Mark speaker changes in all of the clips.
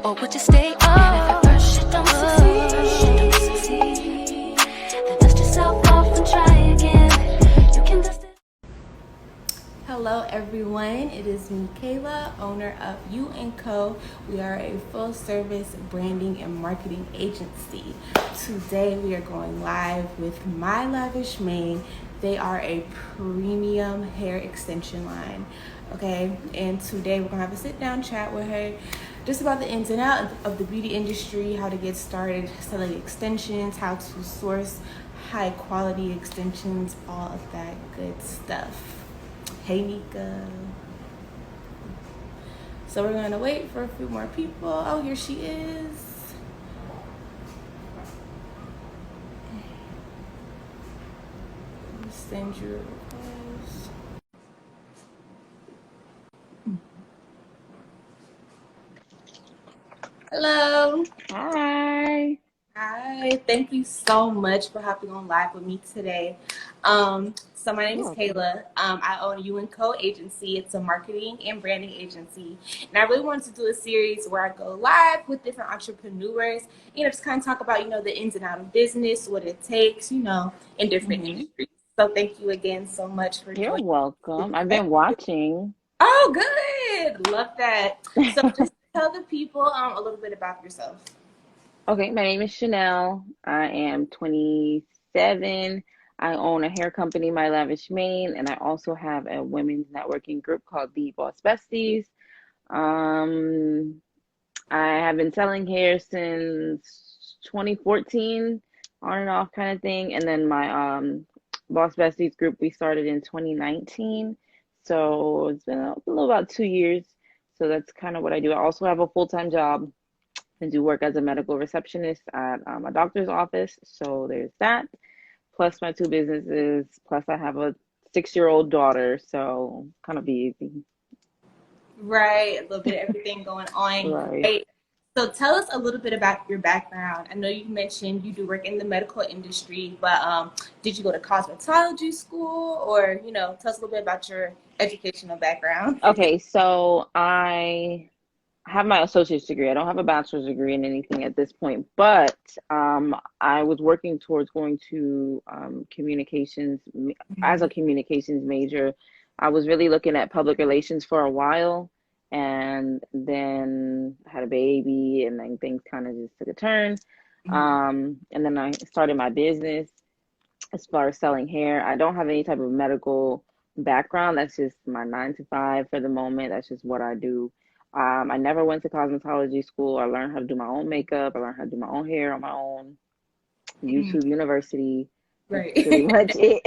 Speaker 1: Or would you stay up? And if at first you don't succeed, then dust yourself off and try again. You can dust it.
Speaker 2: Hello everyone, it is me Kailah, owner of You & Co. We are a full service branding and marketing agency. Today we are going live with My Lavish Mane. They are a premium hair extension line. Okay, and today we're gonna have a sit down chat with her just about the ins and outs of the beauty industry, how to get started selling extensions, how to source high quality extensions, all of that good stuff. Hey Nika. So we're gonna wait for a few more people. Oh, here she is. Let me send you a request. Hello.
Speaker 3: Hi.
Speaker 2: Hi. Thank you so much for hopping on live with me today. So my name is Kailah. I own a U & Co agency. It's a marketing and branding agency. And I really wanted to do a series where I go live with different entrepreneurs, just kind of talk about, the ins and outs of business, what it takes, in different industries. So thank you again so much for
Speaker 3: You're
Speaker 2: joining.
Speaker 3: welcome. I've been watching.
Speaker 2: Oh, good. Love that. So just tell the people a little bit about yourself.
Speaker 3: Okay, my name is Chanel. I am 27. I own a hair company, My Lavish Mane, and I also have a women's networking group called The Boss Besties. I have been selling hair since 2014, on and off kind of thing. And then my Boss Besties group, we started in 2019. So it's been a little about 2 years. So that's kind of what I do. I also have a full-time job and do work as a medical receptionist at a doctor's office. So there's that, plus my two businesses, plus I have a 6-year-old daughter. So kind of easy.
Speaker 2: Right, a little bit of everything going on.
Speaker 3: Right.
Speaker 2: Great. So tell us a little bit about your background. I know you mentioned you do work in the medical industry, but did you go to cosmetology school, or tell us a little bit about your educational background?
Speaker 3: Okay, so I have my associate's degree. I don't have a bachelor's degree in anything at this point, but I was working towards going to communications as a communications major. I was really looking at public relations for a while, and then had a baby, and then things kind of just took a turn. And then I started my business as far as selling hair. I don't have any type of medical background. That's just my 9 to 5 for the moment. That's just what I do. I never went to cosmetology school. I learned how to do my own makeup. I learned how to do my own hair on my own. YouTube University. That's
Speaker 2: Right.
Speaker 3: pretty much it.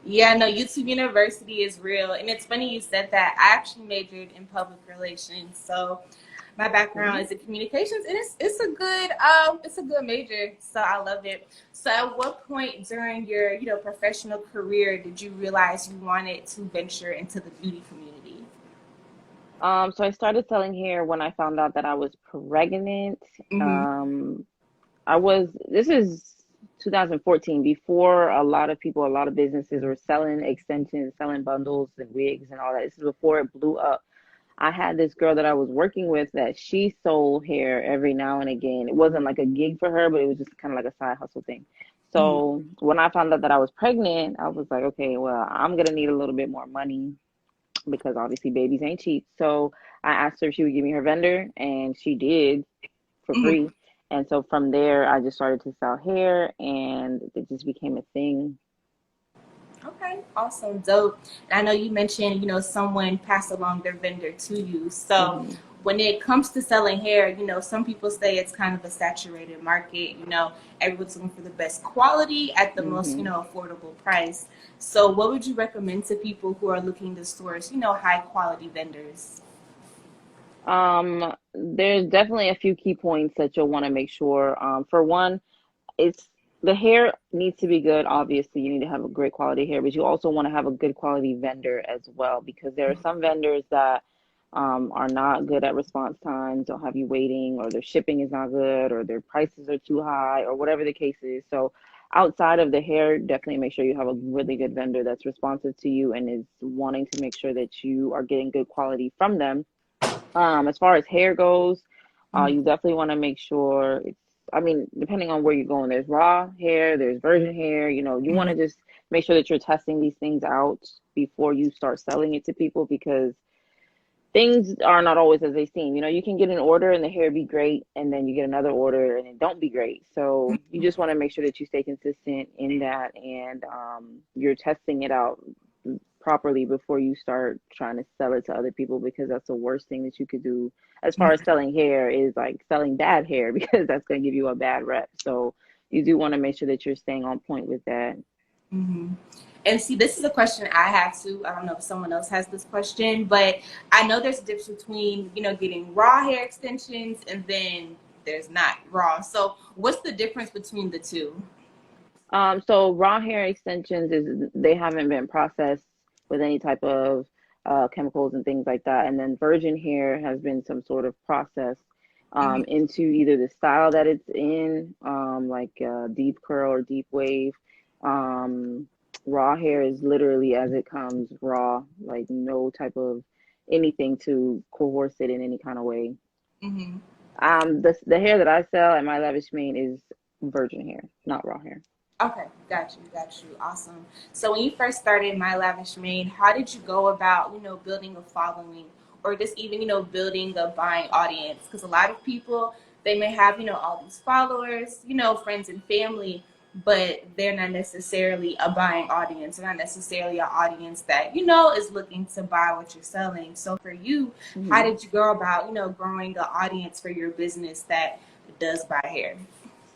Speaker 2: Yeah, no, YouTube University is real. And it's funny you said that. I actually majored in public relations. So my background is in communications, and it's a good major. So I love it. So at what point during your, professional career did you realize you wanted to venture into the beauty community?
Speaker 3: So I started selling hair when I found out that I was pregnant.
Speaker 2: Mm-hmm.
Speaker 3: This is 2014, before a lot of people, a lot of businesses were selling extensions, selling bundles and wigs and all that. This is before it blew up. I had this girl that I was working with that she sold hair every now and again. It wasn't like a gig for her, but it was just kind of like a side hustle thing. So when I found out that I was pregnant, I was like, okay, well, I'm going to need a little bit more money because obviously babies ain't cheap. So I asked her if she would give me her vendor, and she did for free. And so from there, I just started to sell hair, and it just became a thing.
Speaker 2: Okay, awesome, dope. And I know you mentioned, someone passed along their vendor to you. So
Speaker 3: hmm
Speaker 2: when it comes to selling hair, some people say it's kind of a saturated market. Everyone's looking for the best quality at the most,
Speaker 3: hmm
Speaker 2: affordable price. So what would you recommend to people who are looking to source, high quality vendors?
Speaker 3: There's definitely a few key points that you'll want to make sure. For one, it's the hair needs to be good. Obviously, you need to have a great quality hair, but you also want to have a good quality vendor as well, because there are some vendors that are not good at response times. They'll have you waiting, or their shipping is not good, or their prices are too high, or whatever the case is. So outside of the hair, definitely make sure you have a really good vendor that's responsive to you and is wanting to make sure that you are getting good quality from them. As far as hair goes,
Speaker 2: Mhm.
Speaker 3: you definitely want to make sure it's, I mean, depending on where you're going, there's raw hair, there's virgin hair, you want
Speaker 2: Mhm.
Speaker 3: to just make sure that you're testing these things out before you start selling it to people because things are not always as they seem. You can get an order and the hair be great, and then you get another order and it don't be great. So you just want to make sure that you stay consistent in that, and you're testing it out properly before you start trying to sell it to other people, because that's the worst thing that you could do as far as selling hair is like selling bad hair because that's going to give you a bad rep. So you do want to make sure that you're staying on point with that.
Speaker 2: Hmm. And see, this is a question I have too. I don't know if someone else has this question, but I know there's a difference between, getting raw hair extensions and then there's not raw. So what's the difference between the two?
Speaker 3: So raw hair extensions is they haven't been processed with any type of chemicals and things like that. And then virgin hair has been some sort of process
Speaker 2: Hmm.
Speaker 3: into either the style that it's in, like deep curl or deep wave. Um, Raw hair is literally as it comes, raw, like no type of anything to coerce it in any kind of way.
Speaker 2: Hmm.
Speaker 3: The hair that I sell at my Lavish Mane is virgin hair, not raw hair.
Speaker 2: Okay, got you. Awesome. So when you first started My Lavish Maid, how did you go about, building a following or just even, building a buying audience? Because a lot of people, they may have, all these followers, friends and family, but they're not necessarily a buying audience. They're not necessarily an audience that, is looking to buy what you're selling. So for you, how
Speaker 3: Mhm.
Speaker 2: did you go about, growing an audience for your business that does buy hair?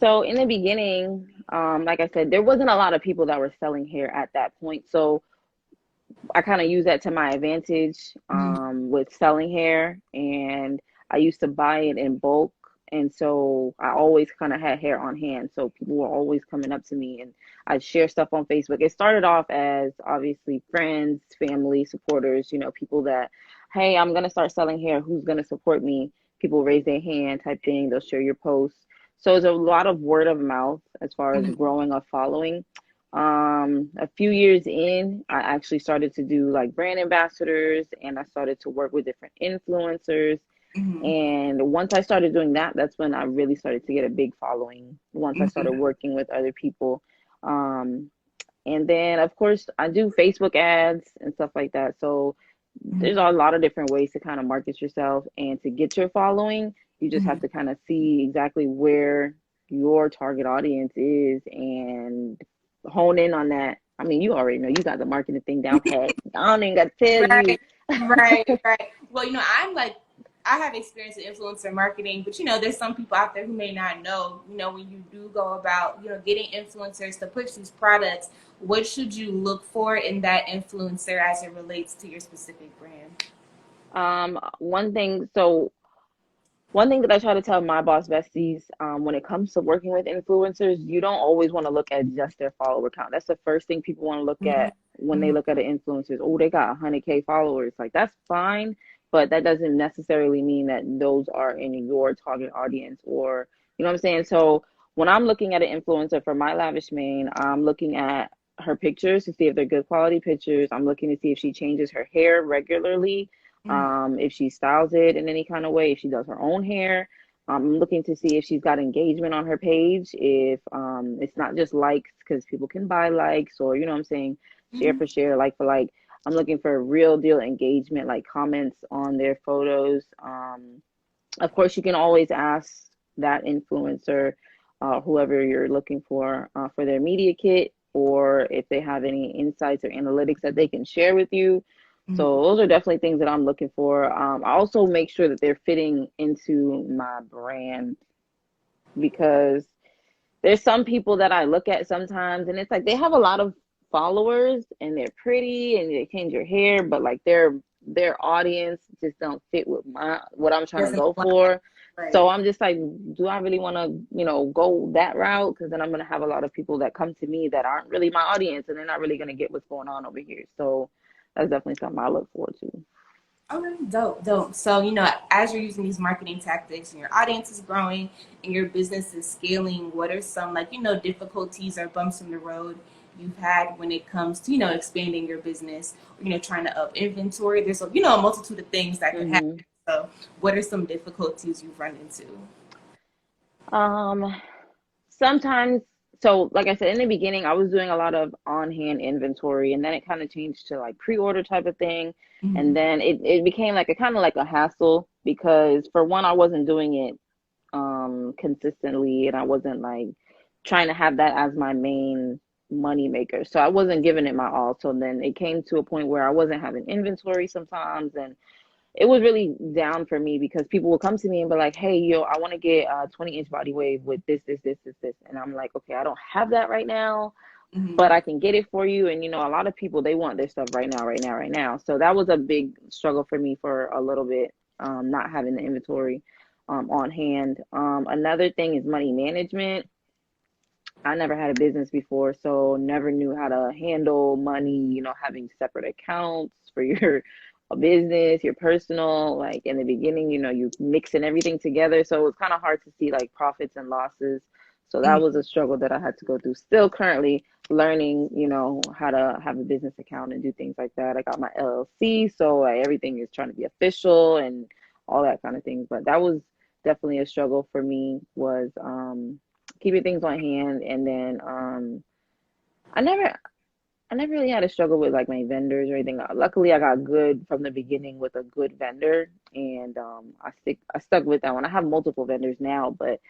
Speaker 3: So in the beginning, like I said, there wasn't a lot of people that were selling hair at that point. So I kind of use that to my advantage with selling hair, and I used to buy it in bulk, and so I always kind of had hair on hand. So people were always coming up to me, and I'd share stuff on Facebook. It started off as obviously friends, family, supporters, people that, hey, I'm gonna start selling hair. Who's gonna support me? People raise their hand type thing. They'll share your posts. So it's a lot of word of mouth as far as
Speaker 2: Mm-hmm.
Speaker 3: growing a following. A few years in, I actually started to do like brand ambassadors, and I started to work with different influencers.
Speaker 2: Mm-hmm.
Speaker 3: And once I started doing that, that's when I really started to get a big following. Once I started
Speaker 2: Mm-hmm.
Speaker 3: working with other people. Um, and then, of course, I do Facebook ads and stuff like that. So there's a lot of different ways to kind of market yourself and to get your following. You just have
Speaker 2: Mm-hmm.
Speaker 3: to kind of see exactly where your target audience is and hone in on that. I mean, you already know you got the marketing thing down pat. I don't even got to tell you.
Speaker 2: Right, right. Well, I'm like, I have experience in influencer marketing, but there's some people out there who may not know, when you do go about, getting influencers to push these products, what should you look for in that influencer as it relates to your specific brand?
Speaker 3: One thing, so one thing that I try to tell my boss besties, when it comes to working with influencers, you don't always want to look at just their follower count. That's the first thing people want to look
Speaker 2: Mm-hmm.
Speaker 3: at when they
Speaker 2: Mm-hmm.
Speaker 3: look at an influencers. Oh, they got 100K followers. Like that's fine, but that doesn't necessarily mean that those are in your target audience, or you know what I'm saying? So when I'm looking at an influencer for my Lavish Mane, I'm looking at her pictures to see if they're good quality pictures. I'm looking to see if she changes her hair regularly, if she styles it in any kind of way, if she does her own hair. I'm looking to see if she's got engagement on her page, if it's not just likes, because people can buy likes, or you know what I'm saying, share
Speaker 2: Mm-hmm.
Speaker 3: for share, like for like. I'm looking for real deal engagement, like comments on their photos. Of course, you can always ask that influencer, whoever you're looking for their media kit, or if they have any insights or analytics that they can share with you.
Speaker 2: Mm-hmm.
Speaker 3: So those are definitely things that I'm looking for. I also make sure that they're fitting into my brand, because there's some people that I look at sometimes and it's like they have a lot of followers and they're pretty and they change your hair, but like their audience just don't fit with my what I'm trying to
Speaker 2: Doesn't
Speaker 3: go
Speaker 2: align.
Speaker 3: for. So
Speaker 2: Right.
Speaker 3: I'm just like, do I really want to, go that route? Because then I'm gonna have a lot of people that come to me that aren't really my audience, and they're not really gonna get what's going on over here. So that's definitely something I look forward to.
Speaker 2: Okay, dope. So, as you're using these marketing tactics and your audience is growing and your business is scaling, what are some like, difficulties or bumps in the road you've had when it comes to, expanding your business, trying to up inventory? There's a multitude of things that could happen.
Speaker 3: Hmm.
Speaker 2: So, what are some difficulties you've run into?
Speaker 3: Um, Sometimes, so like I said in the beginning, I was doing a lot of on-hand inventory, and then it kind of changed to like pre-order type of thing. And
Speaker 2: Mhm.
Speaker 3: then it became like a kind of like a hassle because for one, I wasn't doing it consistently, and I wasn't like trying to have that as my main money maker. So I wasn't giving it my all. So then it came to a point where I wasn't having inventory sometimes, and it was really down for me because people would come to me and be like, "Hey, yo, I want to get a 20-inch body wave with this," and I'm like, "Okay, I don't have that right now, but
Speaker 2: Mhm.
Speaker 3: I can get it for you." And a lot of people they want their stuff right now, right now, right now. So that was a big struggle for me for a little bit, not having the inventory on hand. Another thing is money management. I never had a business before, so never knew how to handle money, having separate accounts for your business, your personal, like in the beginning, you mixing everything together. So it was kind of hard to see like profits and losses. So that was
Speaker 2: Mhm.
Speaker 3: a struggle that I had to go through. Still currently learning, how to have a business account and do things like that. I got my LLC, so like, everything is trying to be official and all that kind of things. But that was definitely a struggle for me was keeping things on hand. And then I never I never really had a struggle with like my vendors or anything. Luckily I got good from the beginning with a good vendor, and I stuck with that one. I have multiple vendors now, but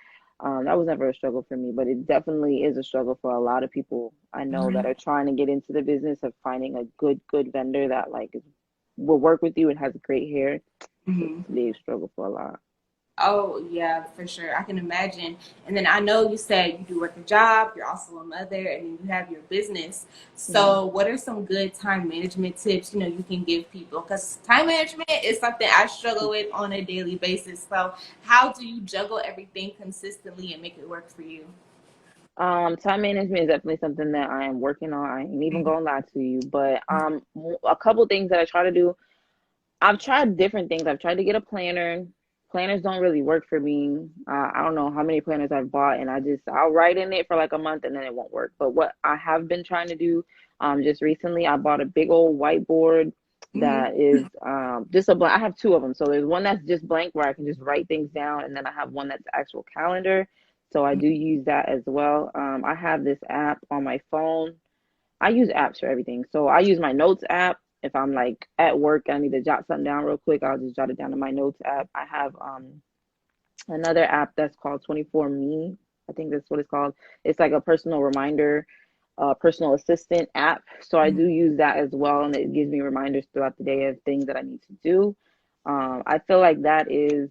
Speaker 3: that was never a struggle for me, but it definitely is a struggle for a lot of people I know that
Speaker 2: Mhm.
Speaker 3: are trying to get into the business of finding a good vendor that like will work with you and has great hair. It's
Speaker 2: Mhm.
Speaker 3: a big struggle for a lot.
Speaker 2: Oh, yeah, for sure. I can imagine. And then I know you said you do work a job, you're also a mother, and then you have your business.
Speaker 3: Mhm.
Speaker 2: So, what are some good time management tips, you can give people? Because time management is something I struggle with on a daily basis. So, how do you juggle everything consistently and make it work for you?
Speaker 3: Time management is definitely something that I am working on. I ain't even gonna lie to you, but a couple things that I try to do. I've tried different things. I've tried to get a planner. Planners don't really work for me. I don't know how many planners I've bought, and I'll write in it for like a month and then it won't work. But what I have been trying to do, just recently, I bought a big old whiteboard
Speaker 2: Mm-hmm.
Speaker 3: that is just a blank. I have two of them. So there's one that's just blank where I can just write things down, and then I have one that's actual calendar. So I do use that as well. I have this app on my phone. I use apps for everything. So I use my notes app. If I'm like at work, I need to jot something down real quick, I'll just jot it down in my notes app. I have another app that's called 24 Me. I think that's what it's called. It's like a personal reminder, personal assistant app. So I do use that as well, and it gives me reminders throughout the day of things that I need to do. I feel like that is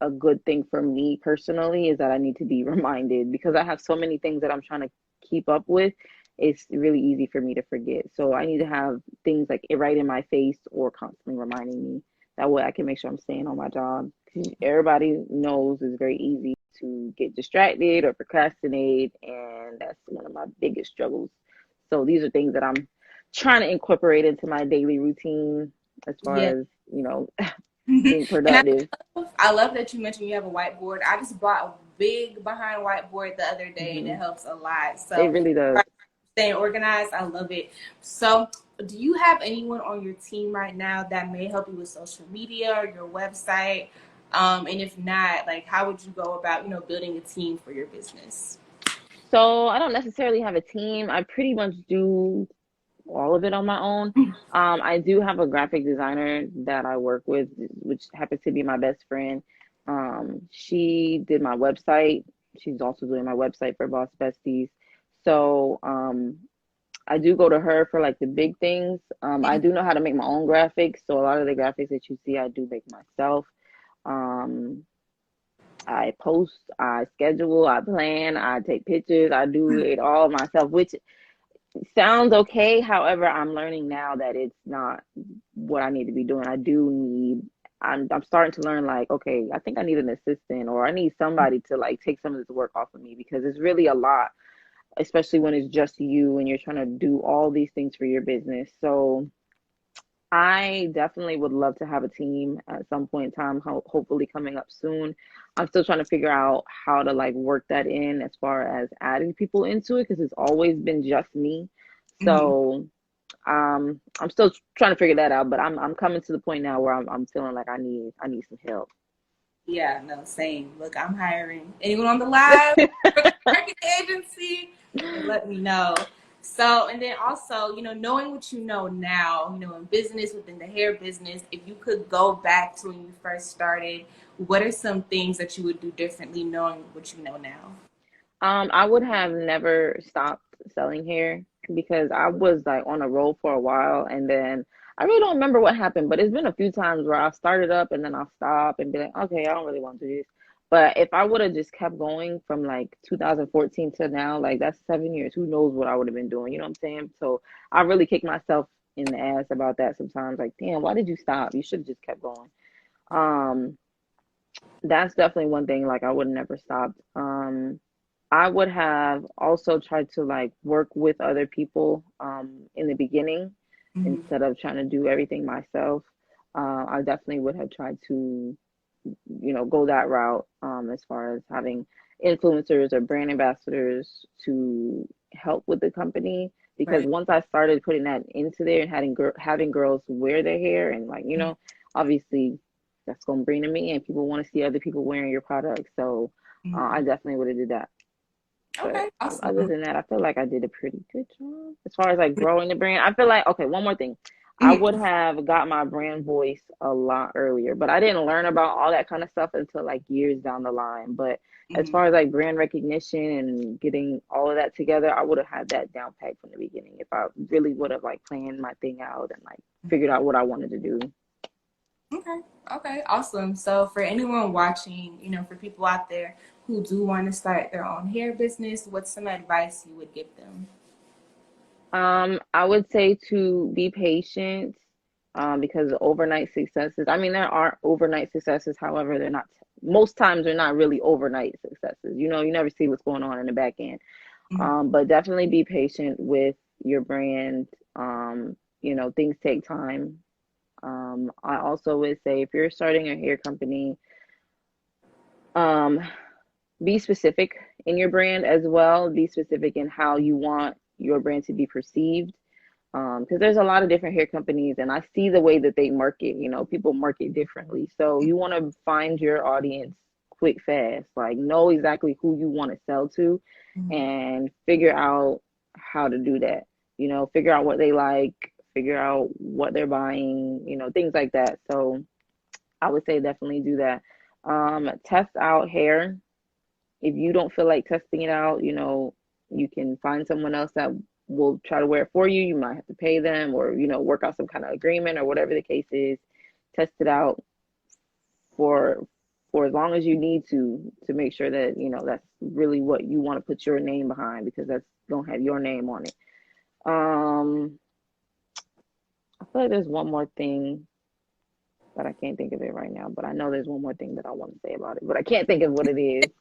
Speaker 3: a good thing for me personally is that I need to be reminded because I have so many things that I'm trying to keep up with. It's really easy for me to forget. So I need to have things like it right in my face or constantly reminding me. That way I can make sure I'm staying on my job. 'Cause everybody knows it's very easy to get distracted or procrastinate, and that's one of my biggest struggles. So these are things that I'm trying to incorporate into my daily routine as far
Speaker 2: Yeah.
Speaker 3: as,
Speaker 2: And
Speaker 3: being productive.
Speaker 2: I love that you mentioned you have a whiteboard. I just bought a big behind whiteboard the other day, and it
Speaker 3: Hmm.
Speaker 2: helps a lot.
Speaker 3: It
Speaker 2: So,
Speaker 3: really does.
Speaker 2: staying organized, I love it. So, do you have anyone on your team right now that may help you with social media or your website? And if not, like, how would you go about, building a team for your business?
Speaker 3: So I don't necessarily have a team. I pretty much do all of it on my own. I do have a graphic designer that I work with, which happens to be my best friend. She did my website. She's also doing my website for Boss Besties. So I do go to her for like the big things. I do know how to make my own graphics. So a lot of the graphics that you see, I do make myself. Um, I post, I schedule, I plan, I take pictures, I do it all myself, which sounds okay. However, I'm learning now that it's not what I need to be doing. I'm starting to learn like, okay, I think I need an assistant or I need somebody to like take some of this work off of me because it's really a lot, especially when it's just you and you're trying to do all these things for your business. So I definitely would love to have a team at some point in time, hopefully coming up soon. I'm still trying to figure out how to like work that in as far as adding people into it because it's always been just me.
Speaker 2: Mhm.
Speaker 3: So I'm still trying to figure that out, but I'm coming to the point now where I'm feeling like I need some help.
Speaker 2: Yeah, no, same. Look, I'm hiring anyone on the live for the marketing agency, let me know. So, and then also, knowing what you know now, in business, within the hair business, if you could go back to when you first started, what are some things that you would do differently knowing what you know now?
Speaker 3: I would have never stopped selling hair because I was like on a roll for a while, and then I really don't remember what happened, but it's been a few times where I started up and then I'll stop and be like, okay, I don't really want to do this. But if I would have just kept going from like 2014 to now, like that's 7 years, who knows what I would have been doing, you know what I'm saying? So I really kick myself in the ass about that sometimes, like, damn, why did you stop? You should have just kept going. Um, that's definitely one thing, like I would have never stopped. I would have also tried to like work with other people in the beginning
Speaker 2: Mhm.
Speaker 3: instead of trying to do everything myself. I definitely would have tried to, go that route as far as having influencers or brand ambassadors to help with the company. Because
Speaker 2: Right.
Speaker 3: once I started putting that into there and having girls wear their hair and like, obviously that's going to bring them in. People want to see other people wearing your product. So I
Speaker 2: Mhm.
Speaker 3: definitely would have did that. But
Speaker 2: Okay,
Speaker 3: other
Speaker 2: awesome.
Speaker 3: than that, I feel like I did a pretty good job as far as like growing the brand. I feel like, okay, one more thing. I would
Speaker 2: Mhm.
Speaker 3: have got my brand voice a lot earlier, but I didn't learn about all that kind of stuff until like years down the line. But as
Speaker 2: Mhm.
Speaker 3: far as like brand recognition and getting all of that together, I would have had that down pat from the beginning if I really would have like planned my thing out and like figured out what I wanted to do.
Speaker 2: Okay. Okay. Awesome. So for anyone watching, for people out there who do want to start their own hair business, what's some advice you would give them?
Speaker 3: I would say to be patient, because overnight successes, I mean, there are overnight successes. However, they're not, most times they're not really overnight successes. You never see what's going on in the back end.
Speaker 2: Mhm.
Speaker 3: But definitely be patient with your brand. Things take time. I also would say if you're starting a hair company, um, be specific in your brand as well. Be specific in how you want your brand to be perceived. Because there's a lot of different hair companies, and I see the way that they market. People market differently. So you want to find your audience quick, fast. Like know exactly who you want to sell to,
Speaker 2: Mhm.
Speaker 3: and figure out how to do that. Figure out what they like, figure out what they're buying. Things like that. So I would say definitely do that. Test out hair if you don't feel like testing it out, you can find someone else that will try to wear it for you. You might have to pay them or, work out some kind of agreement or whatever the case is. Test it out for as long as you need to make sure that, that's really what you want to put your name behind because that's gonna have your name on it. Um, I feel like there's one more thing but I can't think of it right now. But I know there's one more thing that I want to say about it, but I can't think of what it is.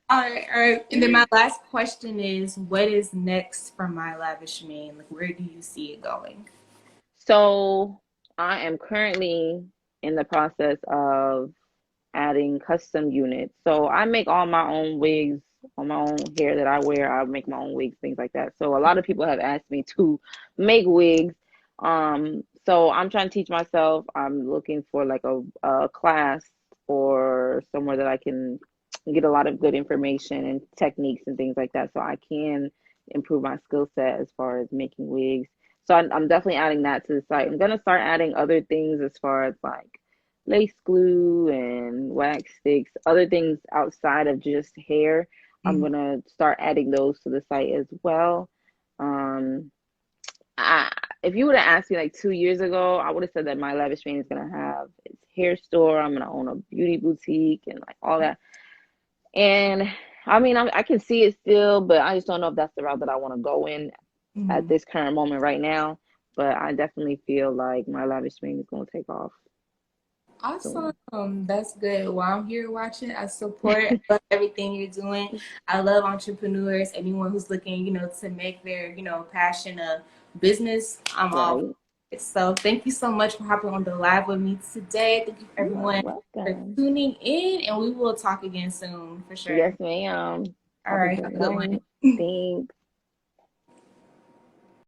Speaker 2: All right, all right. And then my last question is, what is next for My Lavish Mane? Like, where do you see it going?
Speaker 3: So I am currently in the process of adding custom units. So I make all my own wigs, on my own hair that I wear. I make my own wigs, things like that. So a lot of people have asked me to make wigs. So I'm trying to teach myself. I'm looking for like a class or somewhere that I can get a lot of good information and techniques and things like that so I can improve my skill set as far as making wigs. So I'm definitely adding that to the site. I'm gonna start adding other things as far as like lace glue and wax sticks, other things outside of just hair. I'm
Speaker 2: Mhm.
Speaker 3: gonna start adding those to the site as well. Um, I, if you would have asked me like 2 years ago, I would have said that my Lavish Mane is gonna have its hair store. I'm gonna own a beauty boutique and like all that. And I mean, I can see it still, but I just don't know if that's the route that I want to go in at
Speaker 2: Mhm.
Speaker 3: this current moment right now. But I definitely feel like my Lavish Mane is gonna take off
Speaker 2: Awesome.
Speaker 3: soon.
Speaker 2: That's good. While I'm here watching, I support everything you're doing. I love entrepreneurs, anyone who's looking, to make their, passion a business. I'm all for
Speaker 3: Right.
Speaker 2: it. So thank you so much for hopping on the live with me today. Thank you
Speaker 3: You are
Speaker 2: everyone for
Speaker 3: welcome.
Speaker 2: tuning in, and we will talk again soon for sure.
Speaker 3: Yes, ma'am.
Speaker 2: All
Speaker 3: Have a
Speaker 2: right,
Speaker 3: good
Speaker 2: have a good
Speaker 3: night.
Speaker 2: one.
Speaker 3: Thanks.